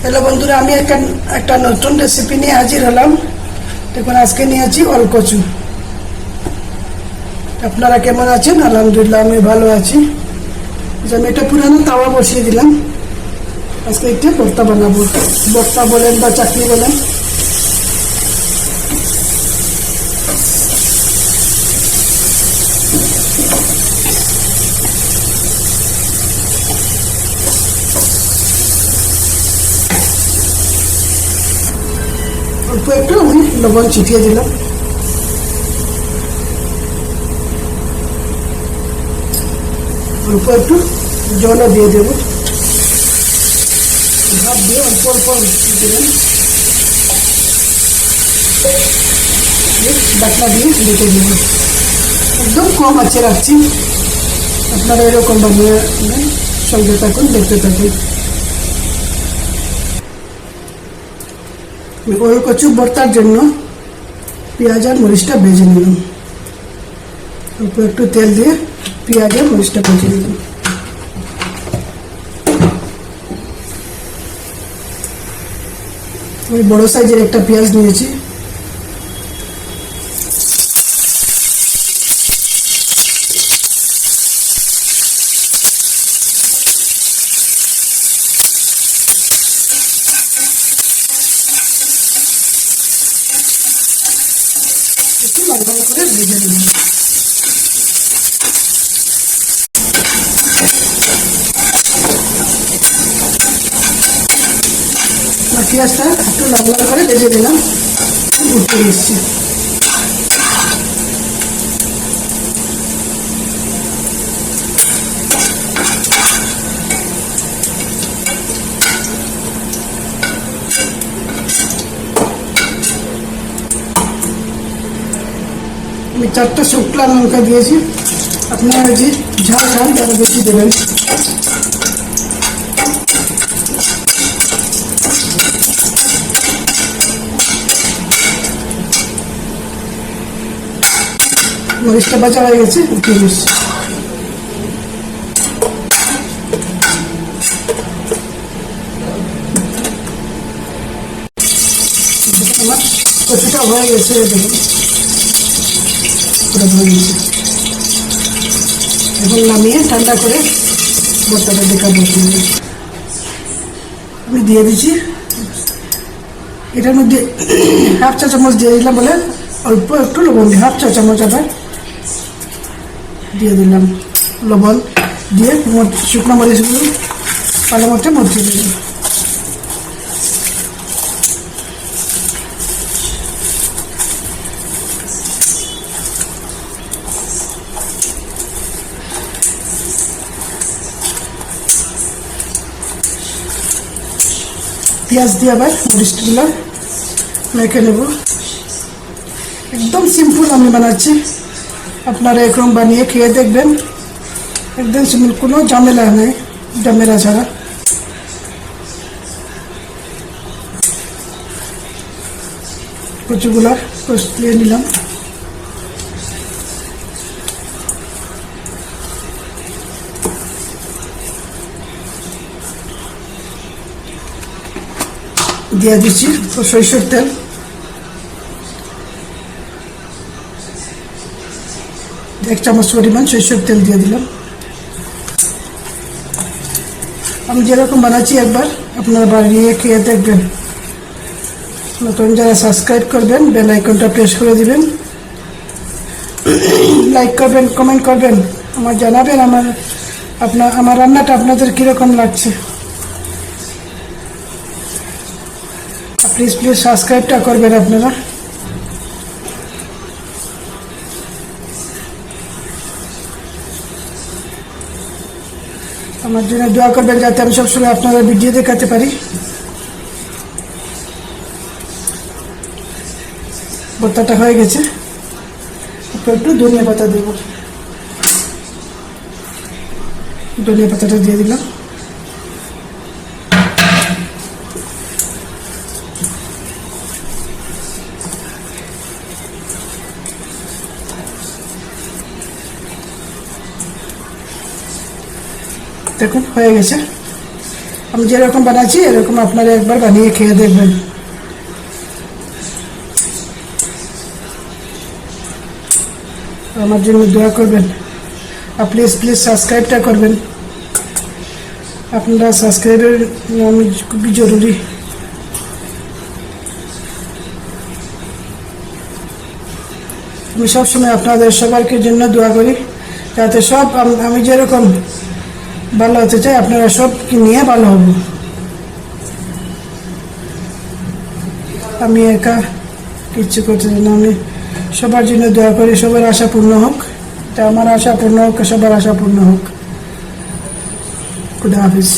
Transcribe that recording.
Hello বন্ধুরা, আমি একটা নতুন রেসিপি নিয়ে হাজির হলাম। দেখুন, আজকে নিয়েছি ওলকচু। আপনারা কেমন আছেন? আলহামদুলিল্লাহ, আমি ভালো আছি। আমি একটা পুরানো তাওয়া বসিয়ে দিলাম। আজকে একটু ভর্তা বানাবো। ভর্তা বলেন বা চাটনি বলেন। অল্প একটু আমি লবণ ছিটিয়ে দিলাম। অল্প একটু জলও দিয়ে দেব। ভাত দিয়ে অল্প অল্প দিলাম। বাটনা দিয়ে রেখে দেব। একদম কম আঁচে রাখছি। আপনারা এরকম বানিয়ে সঙ্গে থাকুন, দেখতে থাকুন। ওলকচু ভর্তার জন্য পেঁয়াজ আর মরিচটা ভেজে নিলাম। অল্প একটু তেল দিয়ে পেঁয়াজ আর মরিচটা ভেজে নিলাম। আমি বড় সাইজের একটা পেঁয়াজ নিয়েছি। একটু লাল লাল করে ভেজে নিলাম। পেঁয়াজটা একটু লাল লাল করে ভেজে দিলাম। উঠে এসছি। আমি 4টা শুকনো লঙ্কা দিয়েছি। আপনারা যে ঝাল খান তারা বেশি দেবেন। মরিচটা ভাজা হয়ে গেছে, উঠিয়ে দিচ্ছি। আমার কচুটা হয়ে গেছে, দেখুন পুরো হয়ে গেছে। এখন নামিয়ে ঠান্ডা করে ভর্তাটা দেখাবো। আমি দিয়ে দিচ্ছি। এটার মধ্যে হাফ চা চামচ দিয়ে দিলাম, বলে অল্প একটু লবণ দিয়ে হাফ চা চামচ আবার দিয়ে দিলাম। লবণ দিয়ে শুকনো মরিচগুলো পালা মতো মরিচে দিলাম। পেঁয়াজ দিয়ে আবার মরিচগুলো মেখে নেব। একদম সিম্পল আমি বানাচ্ছি। আপনারা এরকম বানিয়ে খেয়ে দেখবেন। একদম সিম্পল, কোনো ঝামেলা নেই, ঝামেলা ছাড়া। কচুগুলা কষিয়ে নিলাম। দিয়ে দিচ্ছি সরিষার তেল। এক চামচ পরিমাণ সরিষার তেল দিয়ে দিলাম। আমি যেরকম বানাচ্ছি একবার আপনারা বানিয়ে খেয়ে দেখবেন। নতুন যারা সাবস্ক্রাইব করবেন, বেল আইকনটা প্রেস করে দিবেন। লাইক করবেন, কমেন্ট করবেন, আমার জানাবেন আমার রান্নাটা আপনাদের কীরকম লাগছে। প্লিজ সাবস্ক্রাইবটা করবেন আপনারা। আমার জন্য দোয়া করবেন যাতে আমি সবসময় আপনারা ভিডিও দেখাতে পারি। ভর্তাটা হয়ে গেছে। একটু ধনিয়া পাতা দেব। ধনিয়া পাতাটা দিয়ে দিলাম। দেখুন হয়ে গেছে। আমি যেরকম বানাচ্ছি এরকম আপনারা একবার বানিয়ে খেয়ে দেখবেন। আমার জন্য দোয়া করবেন, আর প্লিজ সাবস্ক্রাইবটা করবেন। আপনারা সাবস্ক্রাইবের আমি খুবই জরুরি। আমি সবসময় আপনাদের সবাইকে জন্য দোয়া করি, যাতে সব আমি যেরকম ভালো হতে চাই আপনারা সব নিয়ে ভালো হব। আমি একা কিচ্ছু করতে চাই না, আমি সবার জন্য দোয়া করি, সবার আশা পূর্ণ হোক। তা আমার আশা পূর্ণ হোক, সবার আশা পূর্ণ হোক। খুদা হাফিজ।